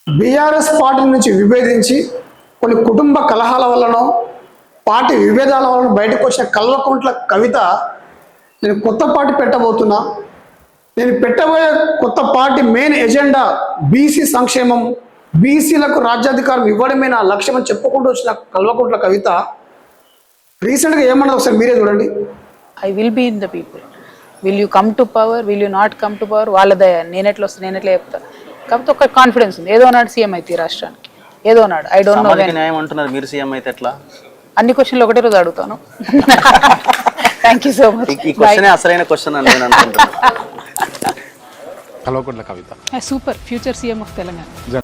BRS party నుంచి విభేదించి కొన్ని కుటుంబ కలహాల వల్లనో పార్టీ విభేదాల వలన బయటకు వచ్చిన కల్వకుంట్ల కవిత నేను కొత్త పార్టీ పెట్టబోతున్నా, నేను పెట్టబోయే కొత్త పార్టీ మెయిన్ ఎజెండా బీసీ సంక్షేమం, బీసీలకు రాజ్యాధికారం ఇవ్వడమే నా లక్ష్యం అని చెప్పుకుంటూ వచ్చిన కల్వకుంట్ల కవిత రీసెంట్గా ఏమన్నది ఒకసారి మీరే చూడండి. I will be in the people, will you come to power, will you not come to power, వాళ్ళ నేనెట్లా వస్తా నేనెట్లా చెప్తా. కాకపోతే ఒక కాన్ఫిడెన్స్ ఉంది, ఏదో నాడు సీఎం అయితే రాష్ట్రానికి, ఏదో నాడు. ఐ డోంట్ నో న్యాయం అంటున్నారు, మీరు సీఎం అయితే ఎట్లా? అన్ని క్వశ్చన్లు ఒకటే రోజు అడుగుతాను. Thank you so much. ఈ క్వశ్చనే అసలైన క్వశ్చన్ అని నేను అనుకుంటున్నాను. Kalvakuntla Kavitha super future CM of Telangana.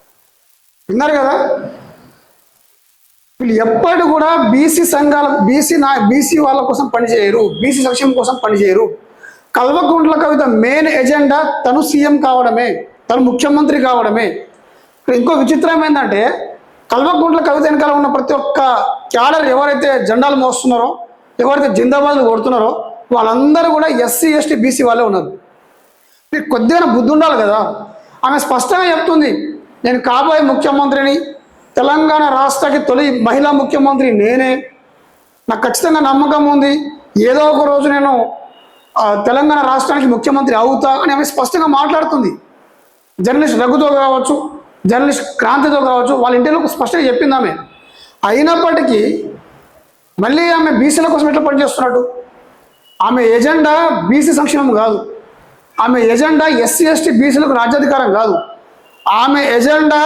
విన్నారు కదా, వీళ్ళు ఎప్పటి కూడా బీసీ సంఘాల బీసీ వాళ్ళ కోసం పనిచేయరు, బీసీ సంక్షేమం కోసం పనిచేయరు. కల్వకుంట్ల కవిత మెయిన్ ఎజెండా తను సీఎం కావడమే, తను ముఖ్యమంత్రి కావడమే. ఇక్కడ ఇంకో విచిత్రం ఏంటంటే కల్వకుంట్ల కవిత వెనకాల ఉన్న ప్రతి ఒక్క క్యాడర్ ఎవరైతే జెండాలు మోస్తున్నారో, ఎవరైతే జిందాబాద్లు కొడుతున్నారో వాళ్ళందరూ కూడా ఎస్సీ ఎస్టీ బీసీ వాళ్ళే ఉన్నారు. మీకు కొద్దిగా బుద్ధి ఉండాలి కదా. ఆమె స్పష్టంగా చెప్తుంది, నేను కాబోయే ముఖ్యమంత్రిని, తెలంగాణ రాష్ట్రానికి తొలి మహిళా ముఖ్యమంత్రి నేనే, నాకు ఖచ్చితంగా నమ్మకం ఉంది, ఏదో ఒక రోజు నేను తెలంగాణ రాష్ట్రానికి ముఖ్యమంత్రి అవుతా అని ఆమె స్పష్టంగా మాట్లాడుతుంది. జర్నలిస్ట్ రఘుతో కావచ్చు, జర్నలిస్ట్ క్రాంతితో కావచ్చు, వాళ్ళ ఇంటిలో స్పష్టంగా చెప్పింది ఆమె. అయినప్పటికీ మళ్ళీ ఆమె బీసీల కోసం ఎట్లా పనిచేస్తున్నట్టు? ఆమె ఎజెండా బీసీ సంక్షేమం కాదు, ఆమె ఎజెండా ఎస్సీ ఎస్టీ బీసీలకు రాజ్యాధికారం కాదు. ఆమె ఎజెండా,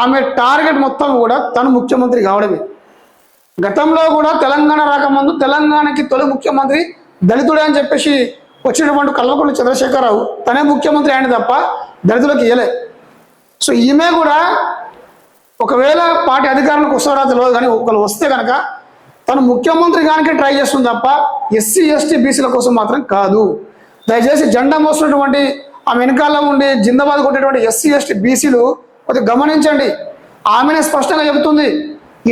ఆమె టార్గెట్ మొత్తం కూడా తను ముఖ్యమంత్రి కావడమే. గతంలో కూడా తెలంగాణ రాకముందు తెలంగాణకి తొలి ముఖ్యమంత్రి దళితుడే అని చెప్పేసి వచ్చినటువంటి కల్వకుంట్ల చంద్రశేఖరరావు తనే ముఖ్యమంత్రి ఆయన తప్ప దళితులకు ఇయ్యలే. సో ఈమె కూడా ఒకవేళ పార్టీ అధికారంలోకి వస్తారో తెలియదు, కానీ ఒకరు వస్తే కనుక తను ముఖ్యమంత్రి కానీ ట్రై చేస్తుంది తప్ప ఎస్సీ ఎస్టీ బీసీల కోసం మాత్రం కాదు. దయచేసి జెండా మోస్తున్నటువంటి ఆమె వెనకాల ఉండి జిందాబాద్ కొట్టేటువంటి ఎస్సీ ఎస్టీ బీసీలు కొద్దిగా గమనించండి. ఆమెనే స్పష్టంగా చెబుతుంది,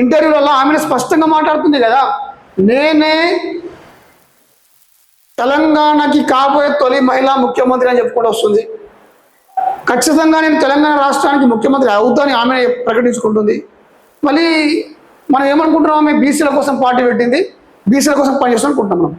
ఇంటర్వ్యూలలో ఆమెనే స్పష్టంగా మాట్లాడుతుంది కదా, నేనే తెలంగాణకి కాబోయే తొలి మహిళా ముఖ్యమంత్రి అని చెప్పుకుంటూ వస్తుంది. ఖచ్చితంగా నేను తెలంగాణ రాష్ట్రానికి ముఖ్యమంత్రి అవుతానని ఆమె ప్రకటించుకుంటుంది. మళ్ళీ మనం ఏమనుకుంటున్నాం, ఆమె బీసీల కోసం పార్టీ పెట్టింది, బీసీల కోసం పనిచేస్తాం అనుకుంటున్నాం మనం.